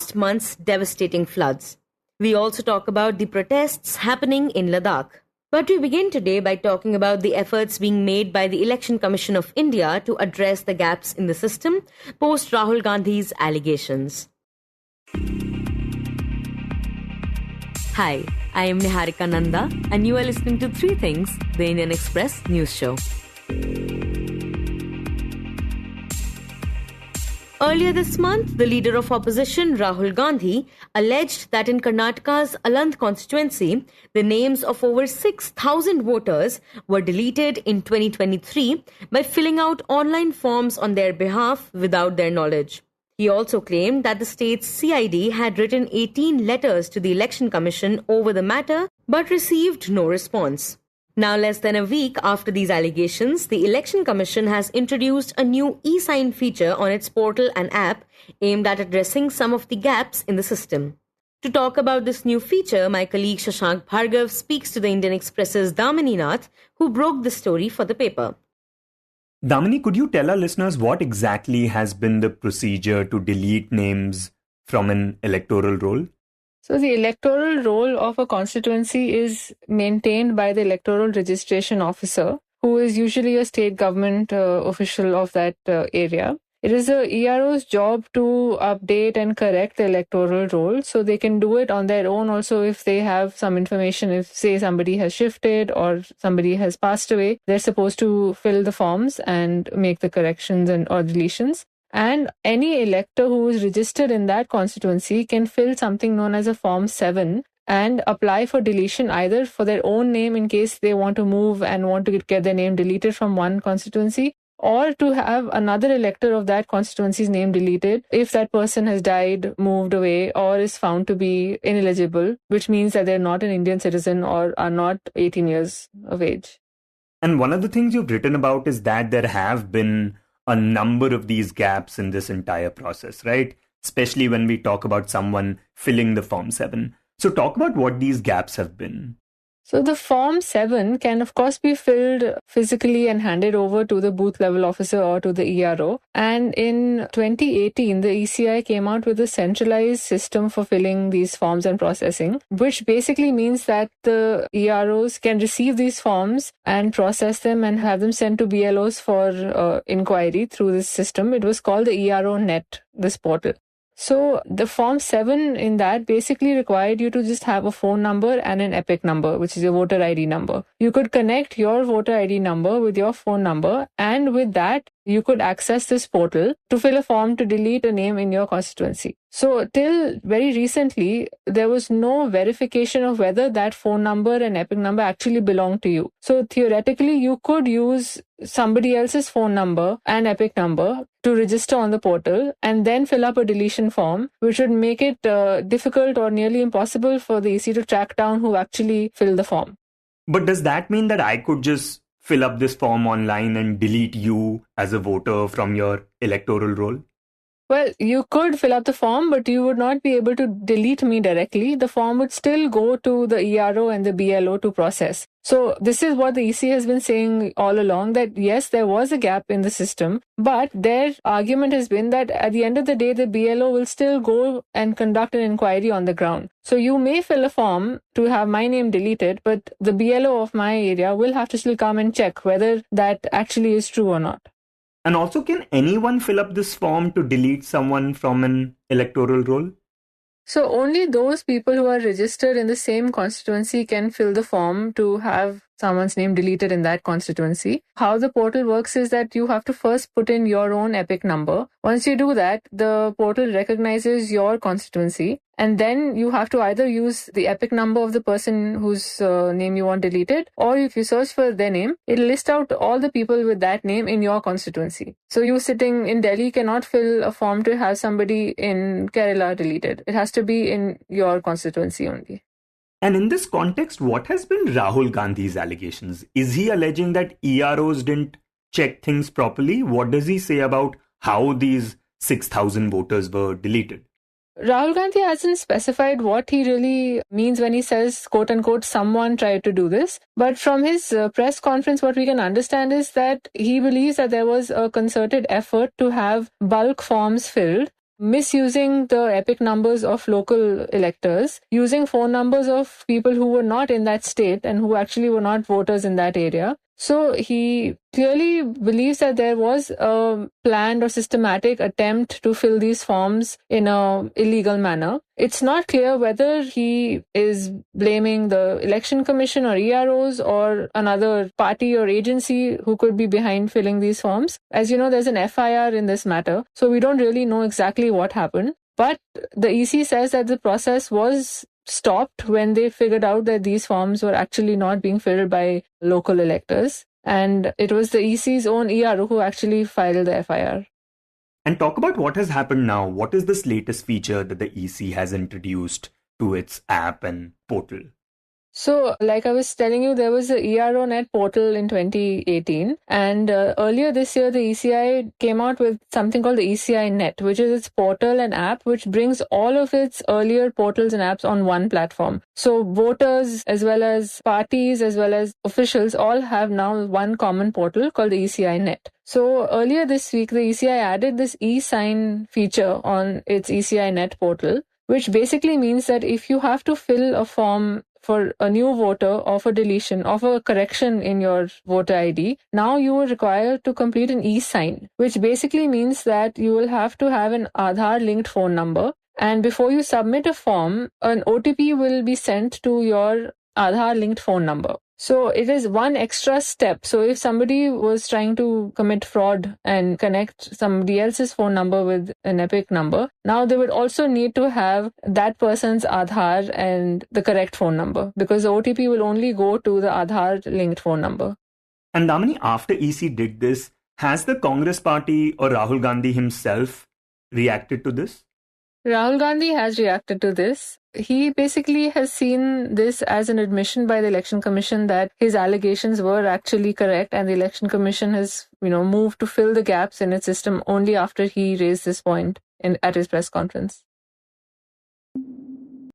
last month's devastating floods. We also talk about the protests happening in Ladakh. But we begin today by talking about the efforts being made by the Election Commission of India to address the gaps in the system post Rahul Gandhi's allegations. Hi, I am Niharika Nanda, and you are listening to Three Things, the Indian Express news show. Earlier this month, the leader of opposition, Rahul Gandhi, alleged that in Karnataka's Aland constituency, the names of over 6,000 voters were deleted in 2023 by filling out online forms on their behalf without their knowledge. He also claimed that the state's CID had written 18 letters to the Election Commission over the matter but received no response. Now, less than a week after these allegations, the Election Commission has introduced a new e-sign feature on its portal and app aimed at addressing some of the gaps in the system. To talk about this new feature, my colleague Shashank Bhargav speaks to the Indian Express's Damini Nath, who broke the story for the paper. Damini, could you tell our listeners what exactly has been the procedure to delete names from an electoral roll? So the electoral roll of a constituency is maintained by the electoral registration officer, who is usually a state government official of that area. It is the ERO's job to update and correct the electoral roll, so they can do it on their own also if they have some information. If, say, somebody has shifted or somebody has passed away, they're supposed to fill the forms and make the corrections or deletions. And any elector who is registered in that constituency can fill something known as a Form 7 and apply for deletion either for their own name in case they want to move and want to get their name deleted from one constituency, or to have another elector of that constituency's name deleted if that person has died, moved away, or is found to be ineligible, which means that they're not an Indian citizen or are not 18 years of age. And one of the things you've written about is that there have been a number of these gaps in this entire process, right? Especially when we talk about someone filling the Form 7. So talk about what these gaps have been. So the Form 7 can, of course, be filled physically and handed over to the booth level officer or to the ERO. And in 2018, the ECI came out with a centralized system for filling these forms and processing, which basically means that the EROs can receive these forms and process them and have them sent to BLOs for inquiry through this system. It was called the ERO Net, this portal. So the Form 7 in that basically required you to just have a phone number and an EPIC number, which is your voter ID number. You could connect your voter ID number with your phone number, and with that, you could access this portal to fill a form to delete a name in your constituency. So till very recently, there was no verification of whether that phone number and EPIC number actually belonged to you. So theoretically, you could use somebody else's phone number and EPIC number to register on the portal and then fill up a deletion form, which would make it difficult or nearly impossible for the EC to track down who actually filled the form. But does that mean that I could just fill up this form online and delete you as a voter from your electoral roll? Well, you could fill up the form, but you would not be able to delete me directly. The form would still go to the ERO and the BLO to process. So this is what the EC has been saying all along, that yes, there was a gap in the system, but their argument has been that at the end of the day, the BLO will still go and conduct an inquiry on the ground. So you may fill a form to have my name deleted, but the BLO of my area will have to still come and check whether that actually is true or not. And also, can anyone fill up this form to delete someone from an electoral roll? So only those people who are registered in the same constituency can fill the form to have someone's name deleted in that constituency. How the portal works is that you have to first put in your own EPIC number. Once you do that, the portal recognizes your constituency, and then you have to either use the EPIC number of the person whose name you want deleted, or if you search for their name, it'll list out all the people with that name in your constituency. So you sitting in Delhi cannot fill a form to have somebody in Kerala deleted. It has to be in your constituency only. And in this context, what has been Rahul Gandhi's allegations? Is he alleging that EROs didn't check things properly? What does he say about how these 6,000 voters were deleted? Rahul Gandhi hasn't specified what he really means when he says, quote unquote, someone tried to do this. But from his press conference, what we can understand is that he believes that there was a concerted effort to have bulk forms filled. misusing the epic numbers of local electors, using phone numbers of people who were not in that state and who actually were not voters in that area. So he clearly believes that there was a planned or systematic attempt to fill these forms in an illegal manner. It's not clear whether he is blaming the Election Commission or EROs or another party or agency who could be behind filling these forms. As you know, there's an FIR in this matter, so we don't really know exactly what happened. But the EC says that the process was stopped when they figured out that these forms were actually not being filled by local electors. And it was the EC's own ERO who actually filed the FIR. And talk about what has happened now. What is this latest feature that the EC has introduced to its app and portal? So, like I was telling you, there was the ERO Net portal in 2018. And earlier this year, the ECI came out with something called the ECI Net, which is its portal and app, which brings all of its earlier portals and apps on one platform. So, voters, as well as parties, as well as officials, all have now one common portal called the ECI Net. So, earlier this week, the ECI added this e-sign feature on its ECI Net portal, which basically means that if you have to fill a form for a new voter or for deletion or for a correction in your voter ID, now you are required to complete an e-sign, which basically means that you will have to have an Aadhaar-linked phone number. And before you submit a form, an OTP will be sent to your Aadhaar-linked phone number. So it is one extra step. So if somebody was trying to commit fraud and connect somebody else's phone number with an epic number, now they would also need to have that person's Aadhaar and the correct phone number, because the OTP will only go to the Aadhaar linked phone number. And Damini, after EC did this, has the Congress party or Rahul Gandhi himself reacted to this? Rahul Gandhi has reacted to this. He basically has seen this as an admission by the Election Commission that his allegations were actually correct, and the Election Commission has, moved to fill the gaps in its system only after he raised this point at his press conference.